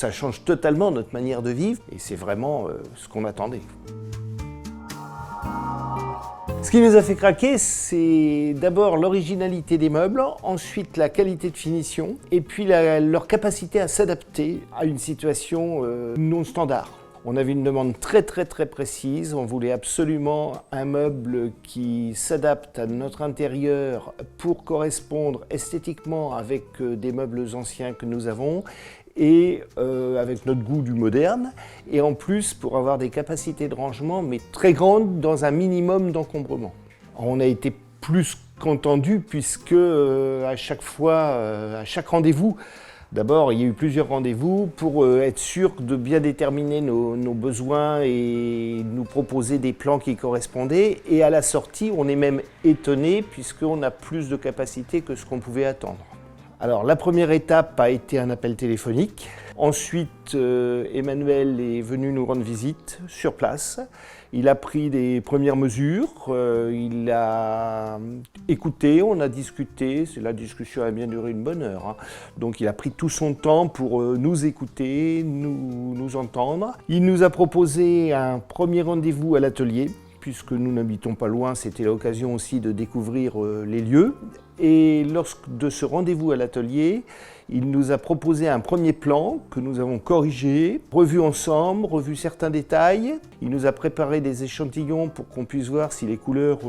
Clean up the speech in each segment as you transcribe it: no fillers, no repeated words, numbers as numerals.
Ça change totalement notre manière de vivre et c'est vraiment ce qu'on attendait. Ce qui nous a fait craquer, c'est d'abord l'originalité des meubles, ensuite la qualité de finition et puis leur capacité à s'adapter à une situation non standard. On avait une demande très précise, on voulait absolument un meuble qui s'adapte à notre intérieur pour correspondre esthétiquement avec des meubles anciens que nous avons et avec notre goût du moderne, et en plus pour avoir des capacités de rangement mais très grandes dans un minimum d'encombrement. On a été plus qu'entendu puisque à chaque fois, à chaque rendez-vous, d'abord, il y a eu plusieurs rendez-vous pour être sûr de bien déterminer nos besoins et nous proposer des plans qui correspondaient. Et à la sortie, on est même étonné puisqu'on a plus de capacité que ce qu'on pouvait attendre. Alors, la première étape a été un appel téléphonique. Ensuite, Emmanuel est venu nous rendre visite sur place. Il a pris des premières mesures, il a écouté, on a discuté, la discussion a bien duré une bonne heure. Donc il a pris tout son temps pour nous écouter, nous entendre. Il nous a proposé un premier rendez-vous à l'atelier, puisque nous n'habitons pas loin, c'était l'occasion aussi de découvrir les lieux. Et lors de ce rendez-vous à l'atelier, il nous a proposé un premier plan que nous avons corrigé, revu ensemble, revu certains détails. Il nous a préparé des échantillons pour qu'on puisse voir si les couleurs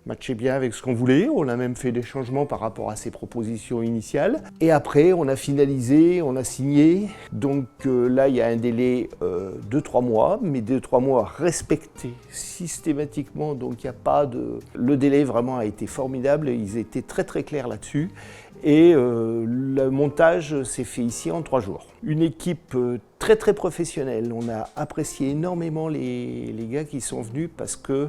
matchaient bien avec ce qu'on voulait. On a même fait des changements par rapport à ses propositions initiales. Et après, on a finalisé, on a signé. Donc là, il y a un délai de 3 mois, mais de 3 mois respectés systématiquement. Donc il n'y a pas de... Le délai vraiment a été formidable. Ils étaient très clairs là-dessus. Et le montage s'est fait ici en 3 jours. Une équipe très professionnelle. On a apprécié énormément les gars qui sont venus parce que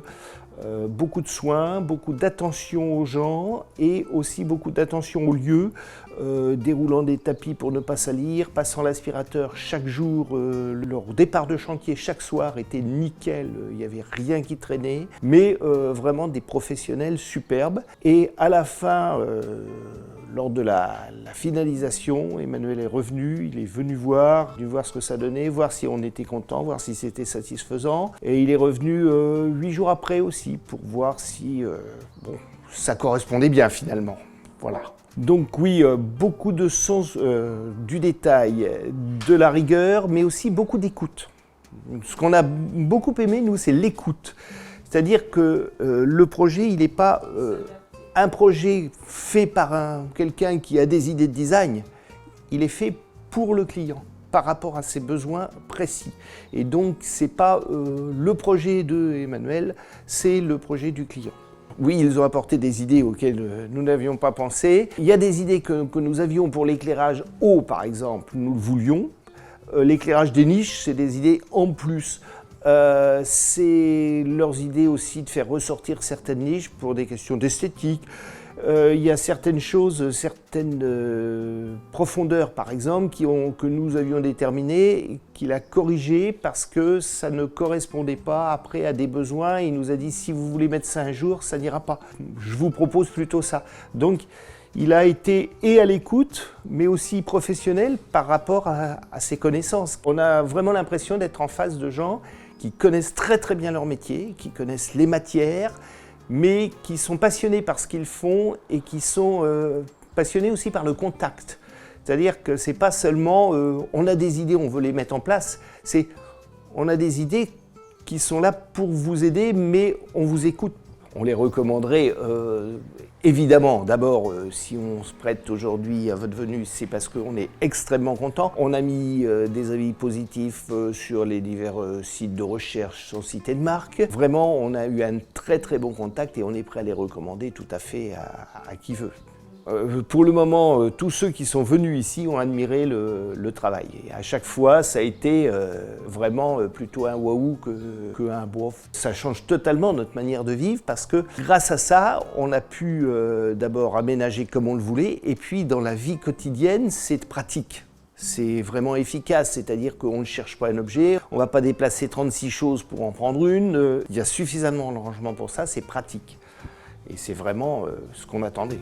beaucoup de soins, beaucoup d'attention aux gens et aussi beaucoup d'attention aux lieux, déroulant des tapis pour ne pas salir, passant l'aspirateur chaque jour, leur départ de chantier chaque soir était nickel, il n'y avait rien qui traînait, mais vraiment des professionnels superbes. Et à la fin, lors de la finalisation, Emmanuel est revenu, il est venu voir ce que ça donnait, voir si on était content, voir si c'était satisfaisant. Et il est revenu 8 jours après aussi pour voir si ça correspondait bien finalement. Voilà. Donc oui, beaucoup de sens du détail, de la rigueur, mais aussi beaucoup d'écoute. Ce qu'on a beaucoup aimé, nous, c'est l'écoute. C'est-à-dire que le projet, il n'est pas... un projet fait par quelqu'un qui a des idées de design, il est fait pour le client, par rapport à ses besoins précis. Et donc, ce n'est pas le projet de Emmanuel, c'est le projet du client. Oui, ils ont apporté des idées auxquelles nous n'avions pas pensé. Il y a des idées que nous avions pour l'éclairage haut, par exemple, nous le voulions. L'éclairage des niches, c'est des idées en plus. C'est leurs idées aussi de faire ressortir certaines niches pour des questions d'esthétique. Il y a certaines choses, certaines profondeurs par exemple que nous avions déterminées, qu'il a corrigées parce que ça ne correspondait pas après à des besoins. Il nous a dit si vous voulez mettre ça un jour, ça n'ira pas. Je vous propose plutôt ça. Donc il a été et à l'écoute, mais aussi professionnel par rapport à ses connaissances. On a vraiment l'impression d'être en face de gens qui connaissent très bien leur métier, qui connaissent les matières, mais qui sont passionnés par ce qu'ils font et qui sont passionnés aussi par le contact. C'est-à-dire que c'est pas seulement on a des idées, on veut les mettre en place, c'est on a des idées qui sont là pour vous aider, mais on vous écoute. On les recommanderait évidemment. D'abord, si on se prête aujourd'hui à votre venue, c'est parce qu'on est extrêmement content. On a mis des avis positifs sur les divers sites de recherche sans citer de marque. Vraiment, on a eu un très bon contact et on est prêt à les recommander tout à fait à qui veut. Pour le moment, tous ceux qui sont venus ici ont admiré le travail. Et à chaque fois, ça a été vraiment plutôt un waouh qu'un bof. Ça change totalement notre manière de vivre parce que grâce à ça, on a pu d'abord aménager comme on le voulait et puis dans la vie quotidienne, c'est pratique. C'est vraiment efficace, c'est-à-dire qu'on ne cherche pas un objet, on ne va pas déplacer 36 choses pour en prendre une. Il y a suffisamment de rangement pour ça, c'est pratique. Et c'est vraiment ce qu'on attendait.